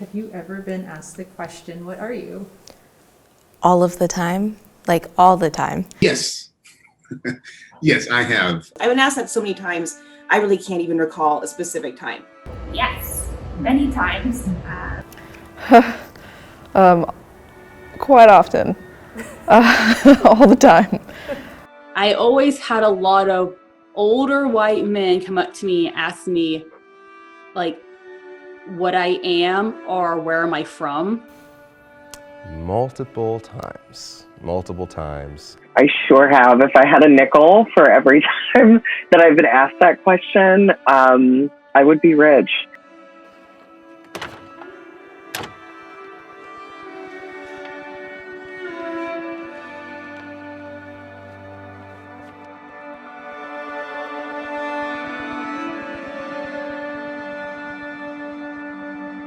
Have you ever been asked the question, what are you? All of the time, like all the time. Yes. Yes, I have. I've been asked that so many times, I really can't even recall a specific time. Yes, many times. Quite often. All the time. I always had a lot of older white men come up to me and ask me, like, what I am or where am I from? Multiple times. I sure have. If I had a nickel for every time that I've been asked that question, I would be rich.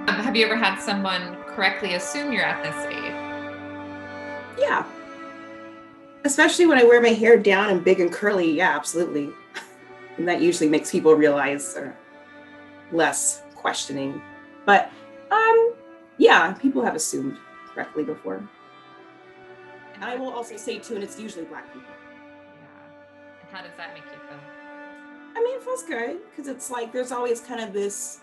Have you ever had someone correctly assume your ethnicity? Yeah. Especially when I wear my hair down and big and curly. Yeah, absolutely. And that usually makes people realize less questioning. But yeah, people have assumed correctly before. And I will also say too, and it's usually Black people. Yeah. And how does that make you feel? I mean, it feels good because it's like there's always kind of this.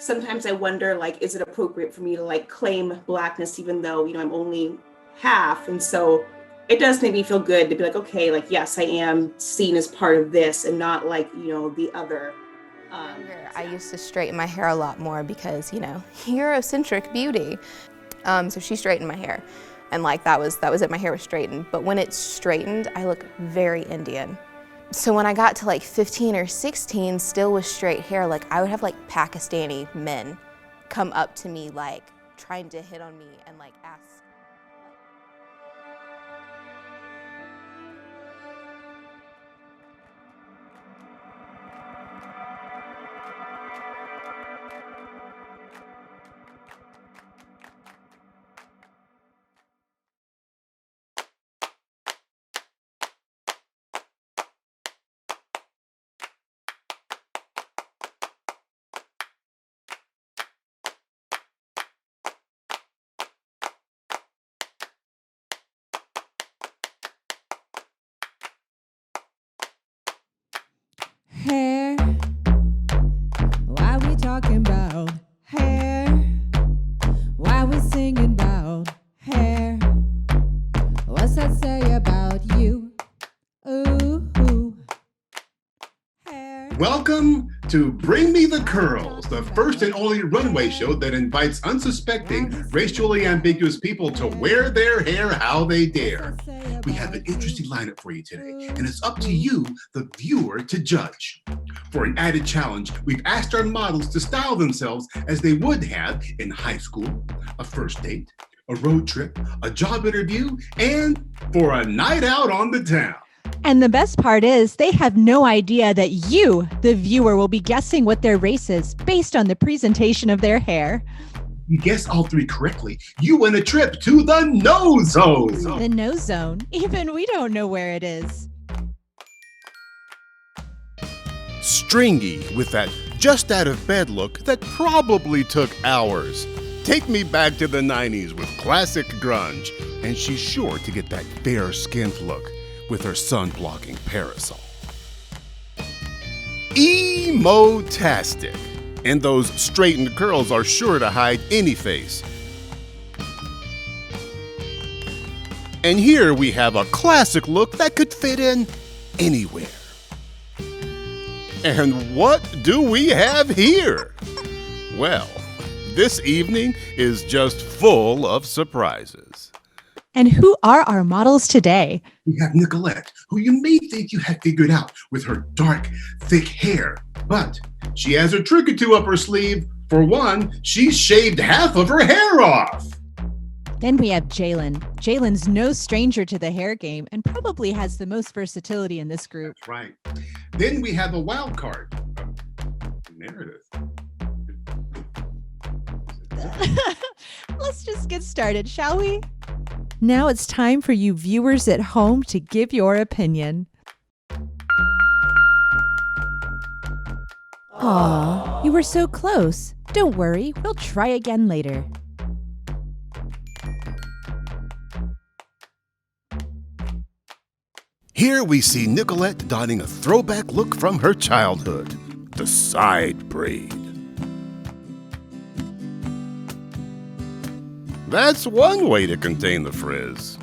Sometimes I wonder, like, is it appropriate for me to like claim Blackness even though, you know, I'm only half? And so it does make me feel good to be like, okay, like, yes, I am seen as part of this and not like, you know, the other. I used to straighten my hair a lot more because, you know, Eurocentric beauty. So she straightened my hair and like that was it, my hair was straightened. But when it's straightened, I look very Indian. So when I got to like 15 or 16, still with straight hair, like I would have like Pakistani men come up to me like trying to hit on me and like ask. Hair, why we talking about hair? Why we singing about hair? What's that say about you? Ooh, hair. Welcome to Bring Me the Curls, the first and only runway show that invites unsuspecting, racially ambiguous people to wear their hair how they dare. We have an interesting lineup for you today, and it's up to you, the viewer, to judge. For an added challenge, we've asked our models to style themselves as they would have in high school, a first date, a road trip, a job interview, and for a night out on the town. And the best part is they have no idea that you, the viewer, will be guessing what their race is based on the presentation of their hair. You guess all three correctly, you win a trip to the No Zone. The No Zone? Even we don't know where it is. Stringy with that just out of bed look that probably took hours. Take me back to the 90s with classic grunge, and she's sure to get that fair-skinned look with her sun-blocking parasol. Emo-tastic, and those straightened curls are sure to hide any face. And here we have a classic look that could fit in anywhere. And what do we have here? Well, this evening is just full of surprises. And who are our models today? We have Nicolette, who you may think you had figured out with her dark, thick hair. But she has a trick or two up her sleeve. For one, she's shaved half of her hair off. Then we have Jaylynn. Jaylyn's no stranger to the hair game and probably has the most versatility in this group. That's right. Then we have a wild card, Meredith. Let's just get started, shall we? Now it's time for you viewers at home to give your opinion. Aw, you were so close. Don't worry, we'll try again later. Here we see Nicolette donning a throwback look from her childhood, the side braid. That's one way to contain the frizz.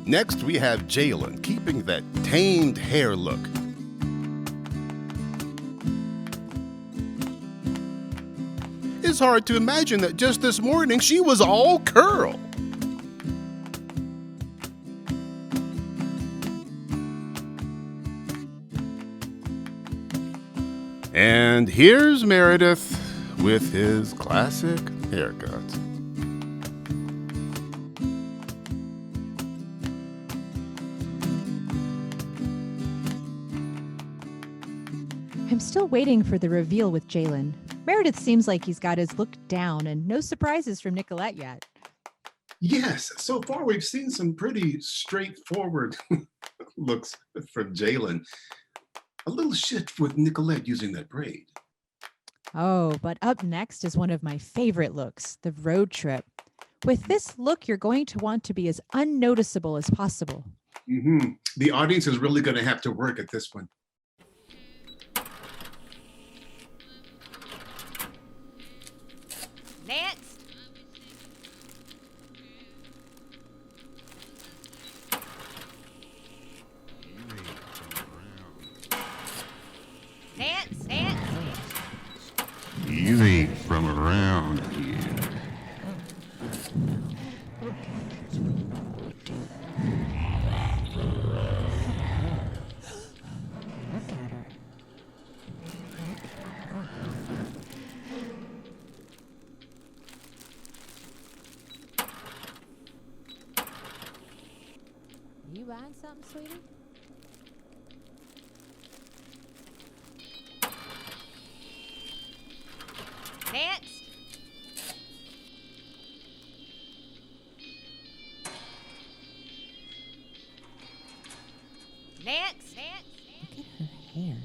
Next, we have Jaylynn keeping that tamed hair look. It's hard to imagine that just this morning she was all curl. And here's Meredith with his classic haircut. I'm still waiting for the reveal with Jaylynn. Meredith seems like he's got his look down and no surprises from Nicolette yet. Yes, so far we've seen some pretty straightforward looks from Jaylynn. A little shift with Nicolette using that braid. Oh, but up next is one of my favorite looks, the road trip. With this look, you're going to want to be as unnoticeable as possible. Mm-hmm. The audience is really going to have to work at this one. Next. Next. You ain't from around here. You buying something, sweetie? Next. Next. Look at her hair.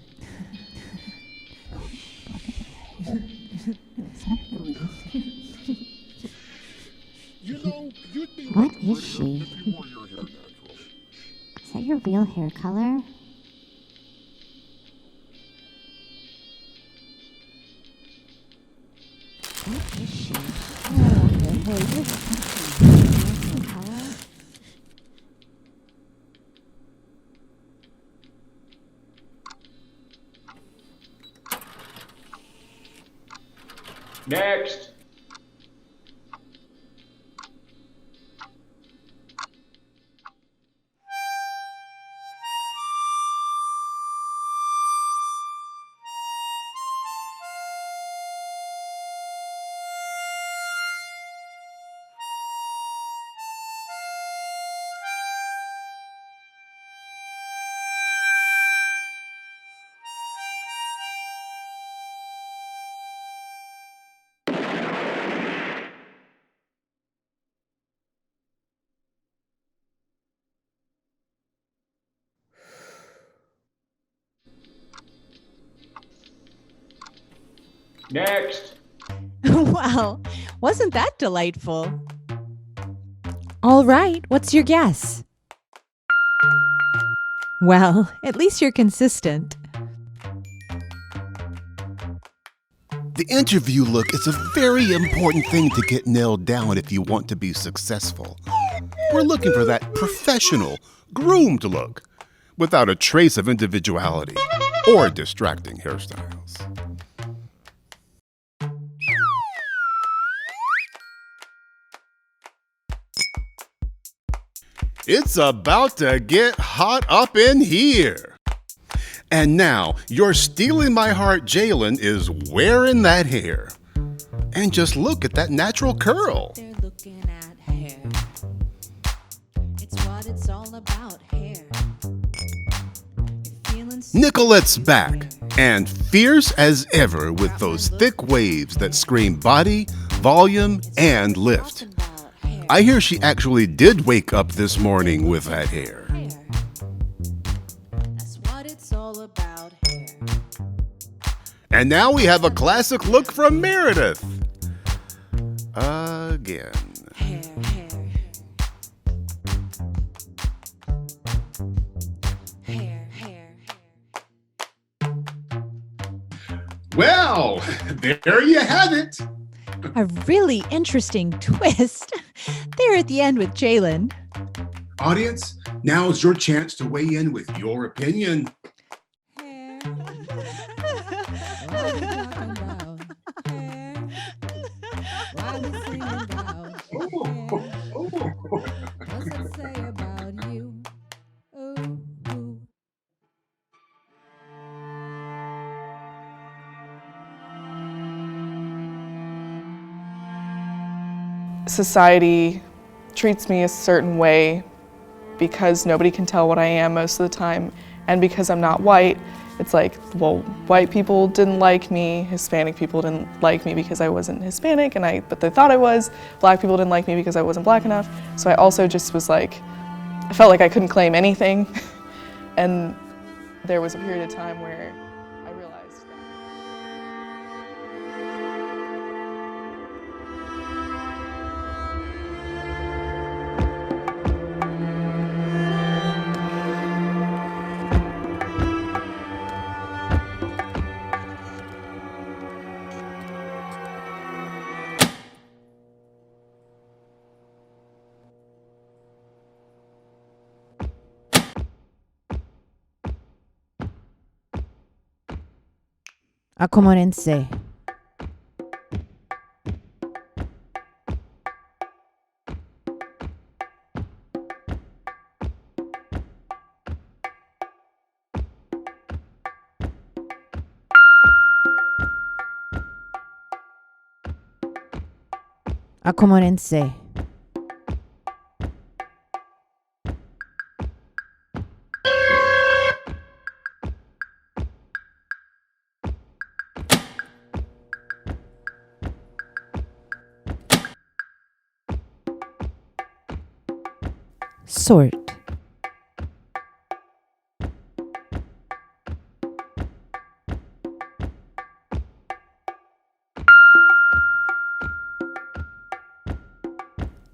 What is she? Is that your real hair color? What is she? Oh, hey, you're such a color. Next. Next. Well, wasn't that delightful? All right, what's your guess? Well, at least you're consistent. The interview look is a very important thing to get nailed down if you want to be successful. We're looking for that professional, groomed look without a trace of individuality or distracting hairstyles. It's about to get hot up in here. And now, you're stealing my heart, Jaylynn is wearing that hair. And just look at that natural curl. They're looking at hair. It's what it's all about, hair. Nicolette's back, and fierce as ever with those thick waves that scream body, volume, and lift. I hear she actually did wake up this morning with that hair. That's what it's all about, hair. And now we have a classic look from Meredith. Again. Hair, hair. Hair, hair. Well, there you have it. A really interesting twist there at the end with Jaylynn. Audience, now's your chance to weigh in with your opinion. Society treats me a certain way because nobody can tell what I am most of the time, and because I'm not white, it's like, well, white people didn't like me, Hispanic people didn't like me because I wasn't Hispanic, but they thought I was. Black people didn't like me because I wasn't black enough. So I also just was like, I felt like I couldn't claim anything. And there was a period of time where I realized that. Acomorense. Acomorense. Sort.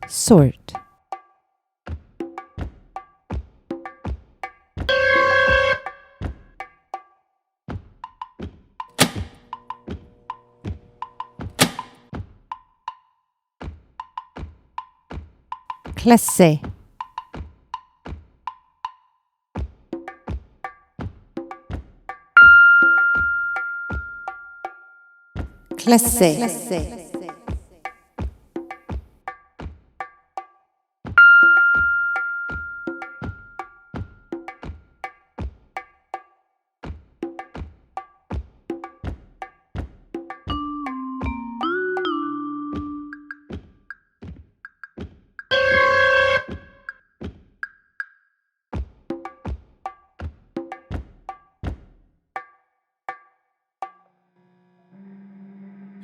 Sort. Classe. Classe.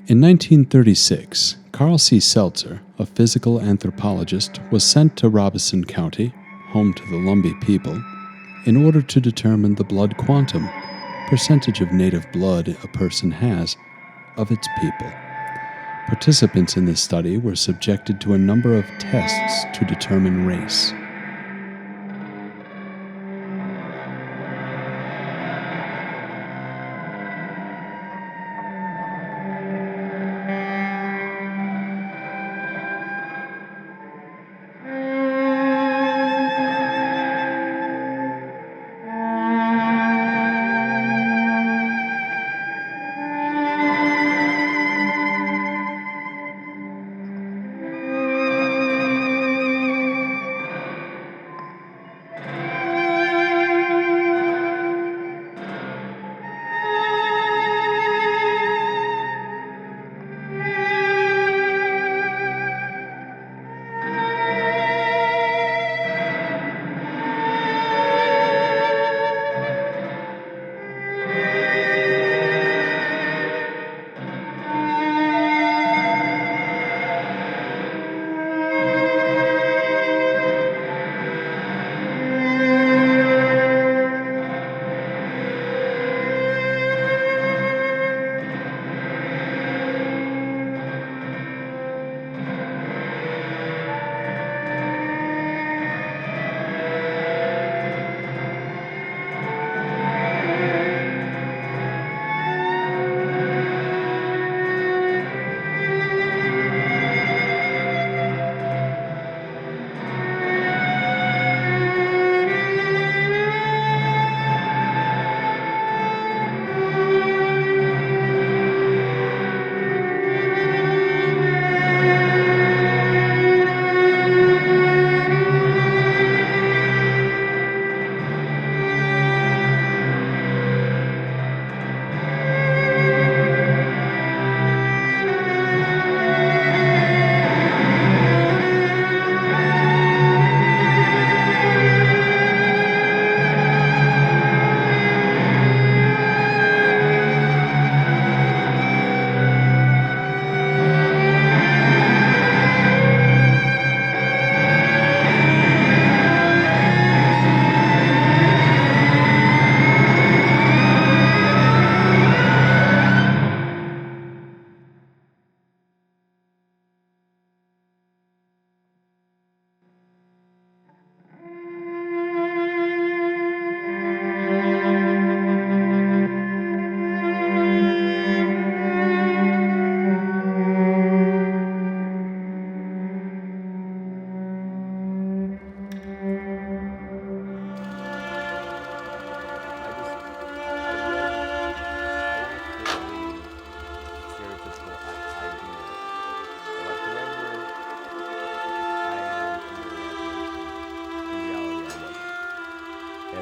In 1936, Carl C. Seltzer, a physical anthropologist, was sent to Robeson County, home to the Lumbee people, in order to determine the blood quantum, percentage of native blood a person has, of its people. Participants in this study were subjected to a number of tests to determine race.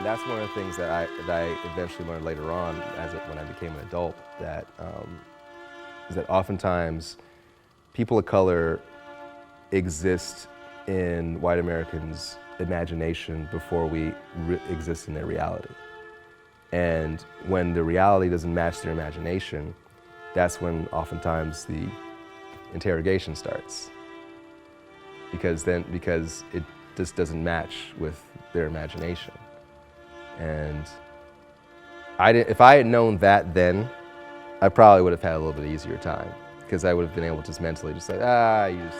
that's one of the things that I eventually learned later on when I became an adult, is that oftentimes people of color exist in white Americans' imagination before we exist in their reality. And when the reality doesn't match their imagination, that's when oftentimes the interrogation starts. Because it just doesn't match with their imagination. And if I had known that then, I probably would have had a little bit easier time, because I would have been able to just mentally just like, oh.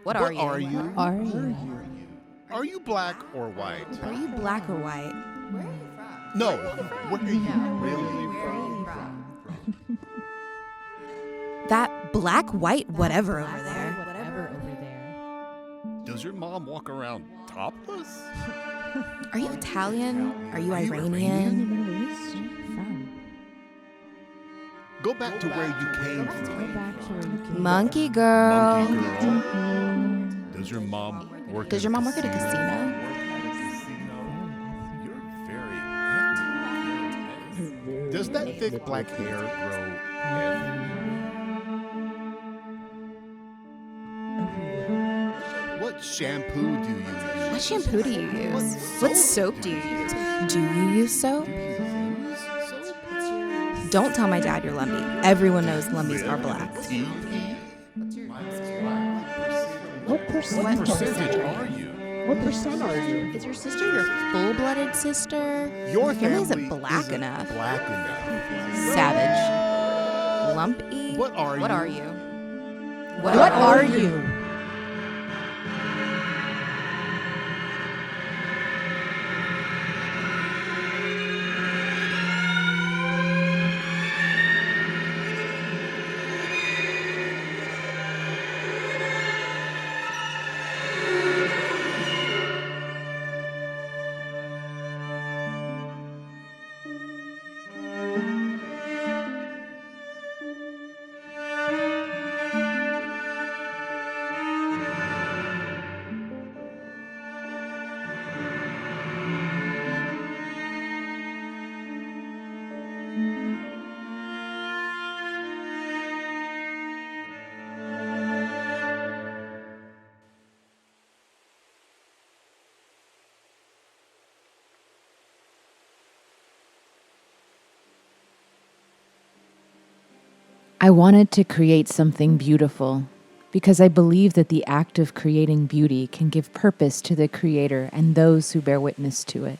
What are you? Are you? Are you? Are you black or white? Are you black or white? No. Where are you really from? That black, white, whatever over there. Whatever over there. Does your mom walk around topless? Are you Italian? Are you Iranian? Go back to where you came from. Go back to where you came Monkey girl. Monkey girl. Does your mom work? Does your mom work at a casino? You're very ethnic. Does that thick black hair grow ethnic? What shampoo do you use? What shampoo do you use? What soap do you use? Do you use soap? Don't tell my dad you're Lumbee. Everyone knows Lumbees are black. What percentage are you? What percent are you? Is your sister your full-blooded sister? Your family isn't family black isn't enough. Black enough. Savage. Lumpy. What are you? What are you? What are you? I wanted to create something beautiful because I believe that the act of creating beauty can give purpose to the creator and those who bear witness to it.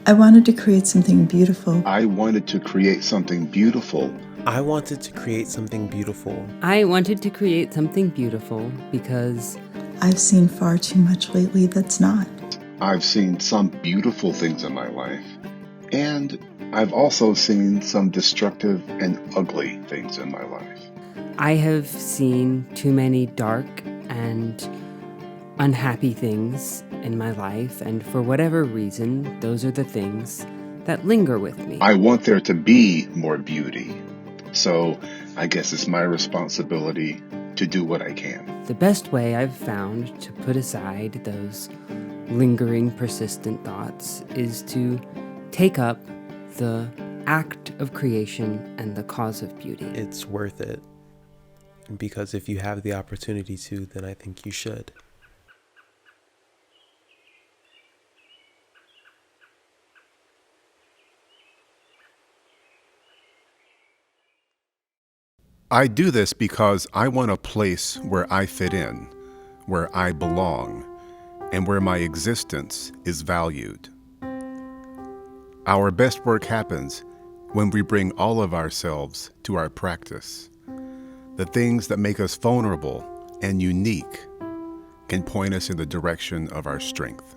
I wanted to create something beautiful. I wanted to create something beautiful. I wanted to create something beautiful. I wanted to create something beautiful because I've seen far too much lately that's not. I've seen some beautiful things in my life, and I've also seen some destructive and ugly things in my life. I have seen too many dark and unhappy things in my life, and for whatever reason, those are the things that linger with me. I want there to be more beauty, so I guess it's my responsibility to do what I can. The best way I've found to put aside those lingering, persistent thoughts is to take up the act of creation and the cause of beauty. It's worth it. Because if you have the opportunity to, then I think you should. I do this because I want a place where I fit in, where I belong, and where my existence is valued. Our best work happens when we bring all of ourselves to our practice. The things that make us vulnerable and unique can point us in the direction of our strength.